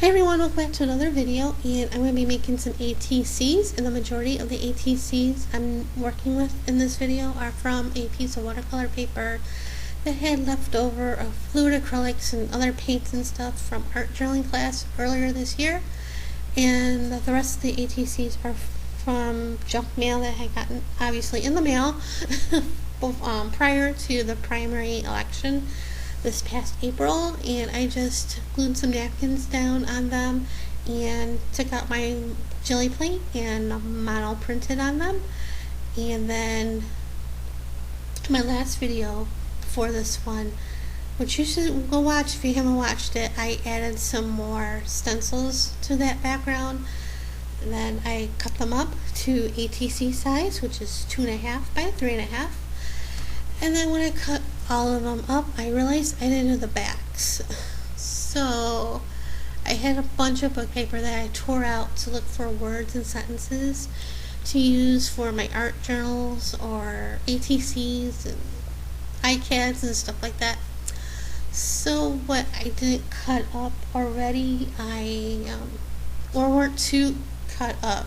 Hey everyone, welcome back to another video, and I'm going to be making some ATCs, and the majority of the ATCs I'm working with in this video are from a piece of watercolor paper that had leftover of fluid acrylics and other paints and stuff from art journaling class earlier this year, and the rest of the ATCs are from junk mail that I had gotten obviously in the mail prior to the primary election this past April, and I just glued some napkins down on them and took out my jelly plate and mono printed on them. And then my last video for this one, which you should go watch if you haven't watched it, I added some more stencils to that background. And then I cut them up to ATC size, which is 2.5 by 3.5. And then when I cut all of them up, I realized I didn't do the backs. So I had a bunch of book paper that I tore out to look for words and sentences to use for my art journals or ATCs and iCads and stuff like that. So what I didn't cut up already, or weren't too cut up,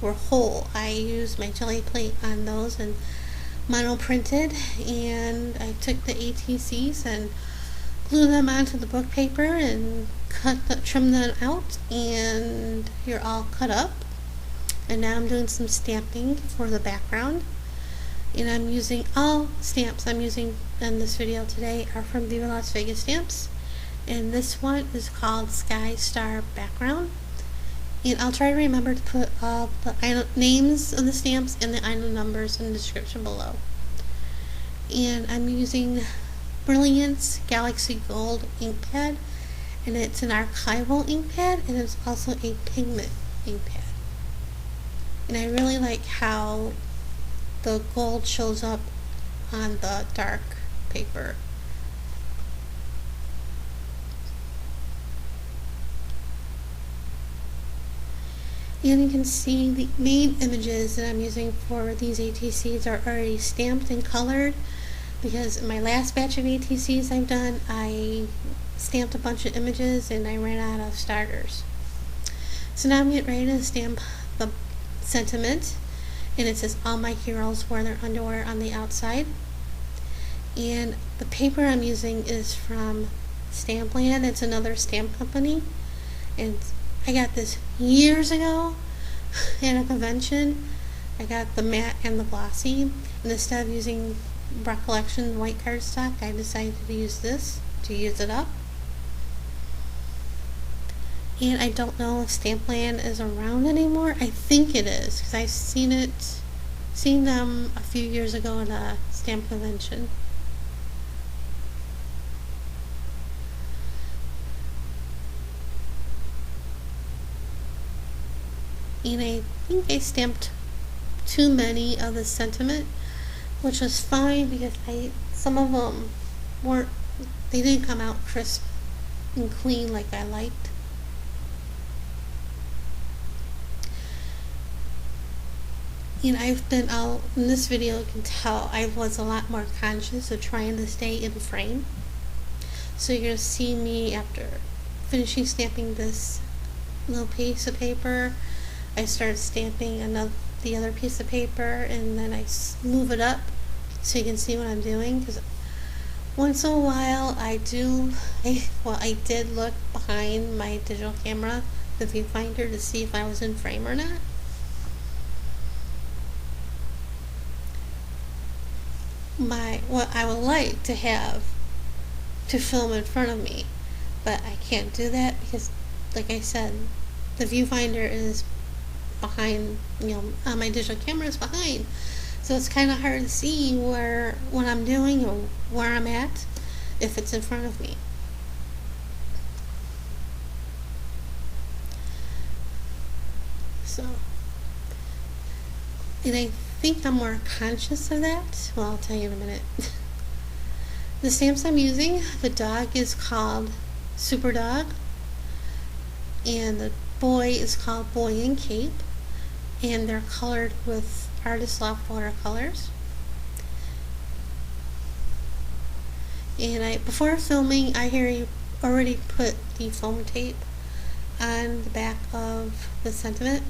were whole. I used my jelly plate on those and mono printed, and I took the ATCs and glued them onto the book paper and trimmed them out, and you're all cut up. And now I'm doing some stamping for the background, and I'm using all stamps I'm using in this video today are from Viva Las Vegas stamps, and this one is called Sky Star Background. And I'll try to remember to put all the names of the stamps and the item numbers in the description below. And I'm using Brilliance Galaxy Gold ink pad, and it's an archival ink pad, and it's also a pigment ink pad. And I really like how the gold shows up on the dark paper. And you can see the main images that I'm using for these ATCs are already stamped and colored, because in my last batch of ATCs I've done, I stamped a bunch of images and I ran out of starters. So now I'm getting ready to stamp the sentiment, and it says all my heroes wear their underwear on the outside. And the paper I'm using is from Stampland. It's another stamp company, and I got this years ago at a convention. I got the matte and the glossy, and instead of using Recollection white cardstock, I decided to use this to use it up. And I don't know if Stampland is around anymore. I think it is, because I've seen them a few years ago at a stamp convention. And I think I stamped too many of the sentiment, which was fine, because some of them they didn't come out crisp and clean like I liked. And in this video you can tell I was a lot more conscious of trying to stay in frame. So you're going to see me after finishing stamping this little piece of paper, I start stamping the other piece of paper, and then I move it up so you can see what I'm doing, because once in a while I did look behind my digital camera, the viewfinder, to see if I was in frame or not. What I would like to have to film in front of me, but I can't do that because, like I said, the viewfinder is behind, on my digital camera is behind, so it's kind of hard to see what I'm doing or where I'm at if it's in front of me. So, and I think I'm more conscious of that. Well, I'll tell you in a minute. The stamps I'm using, the dog is called Super Dog, and the boy is called Boy in Cape, and they're colored with Artist Loft watercolors. And before filming, I already put the foam tape on the back of the sentiment,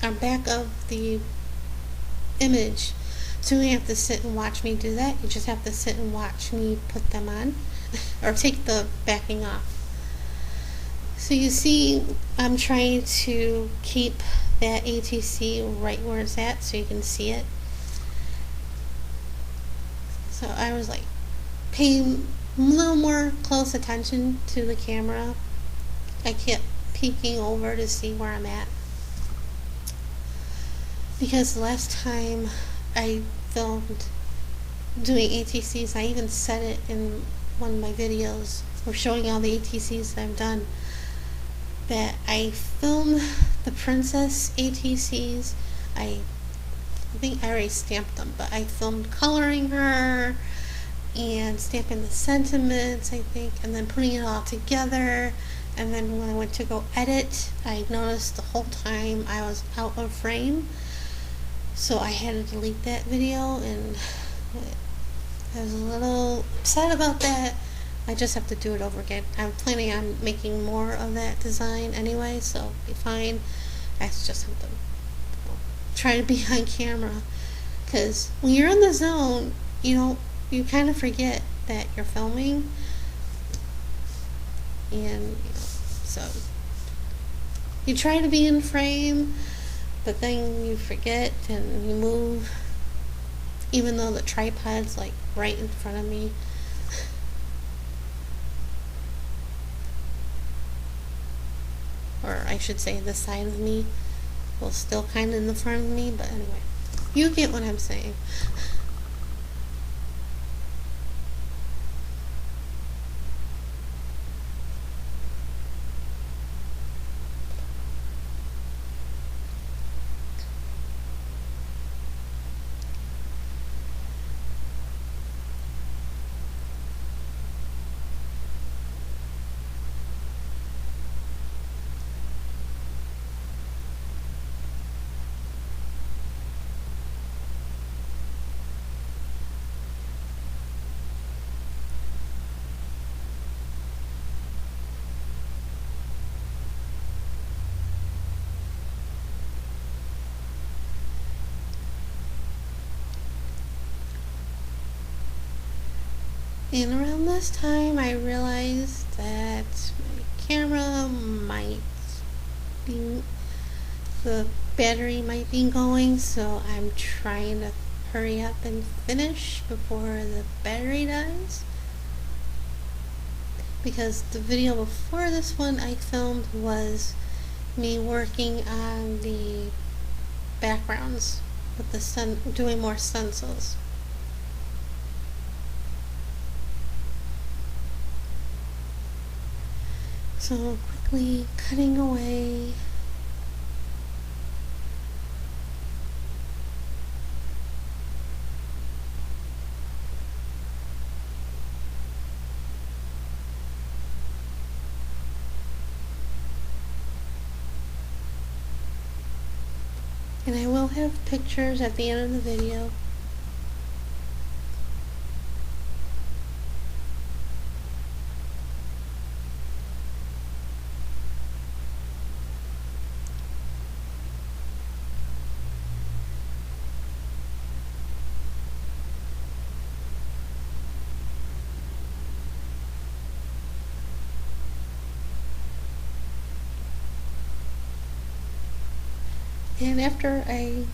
or back of the image. So you don't have to sit and watch me do that. You just have to sit and watch me put them on or take the backing off. So you see I'm trying to keep that ATC right where it's at so you can see it. So I was like paying a little more close attention to the camera. I kept peeking over to see where I'm at. Because the last time I filmed doing ATCs, I even said it in one of my videos, or showing all the ATCs that I've done, that I filmed the princess ATCs. I think I already stamped them, but I filmed coloring her and stamping the sentiments, I think, and then putting it all together. And then when I went to go edit, I noticed the whole time I was out of frame. So I had to delete that video, and I was a little upset about that. I just have to do it over again. I'm planning on making more of that design anyway, so it'll be fine. I just have to try to be on camera, because when you're in the zone, you kind of forget that you're filming, and so you try to be in frame, but then you forget and you move, even though the tripod's like right in front of me. Or I should say the side of me. Well, still kind of in the front of me, but anyway. You get what I'm saying. And around this time, I realized that my camera might be, the battery might be going, so I'm trying to hurry up and finish before the battery dies. Because the video before this one I filmed was me working on the backgrounds with the doing more stencils. So quickly cutting away. And I will have pictures at the end of the video. And after I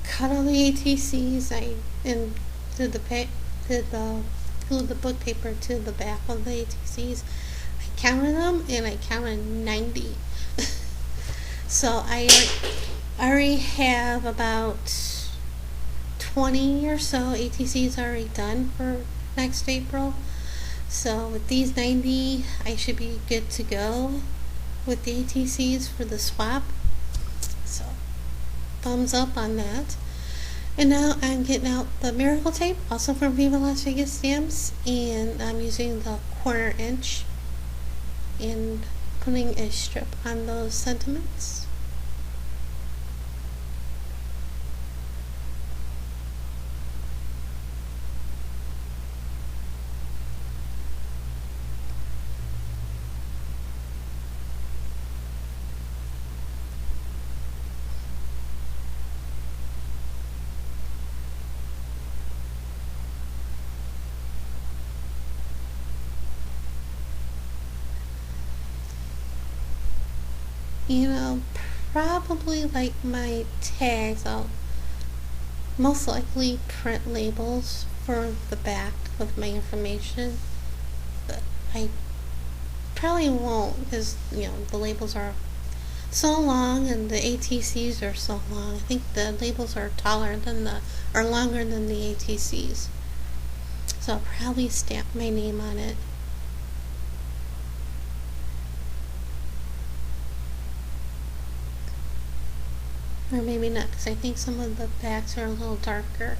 cut all the ATCs, did glued the book paper to the back of the ATCs. I counted them, and I counted 90. So I already have about 20 or so ATCs already done for next April. So with these 90, I should be good to go with the ATCs for the swap. So thumbs up on that. And now I'm getting out the miracle tape, also from Viva Las Vegas Stamps, and I'm using the 1/4 inch and putting a strip on those sentiments. You know, probably like my tags, I'll most likely print labels for the back with my information, but I probably won't because, the labels are so long and the ATCs are so long. I think the labels are longer than the ATCs. So I'll probably stamp my name on it. Or maybe not, because I think some of the backs are a little darker.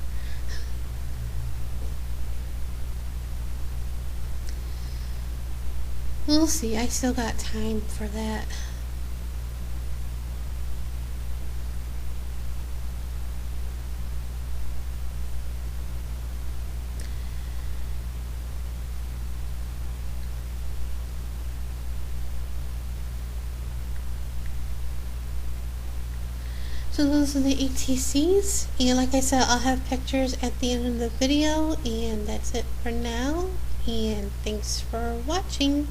We'll see. I still got time for that. So those are the ATCs, and like I said, I'll have pictures at the end of the video, and that's it for now, and thanks for watching.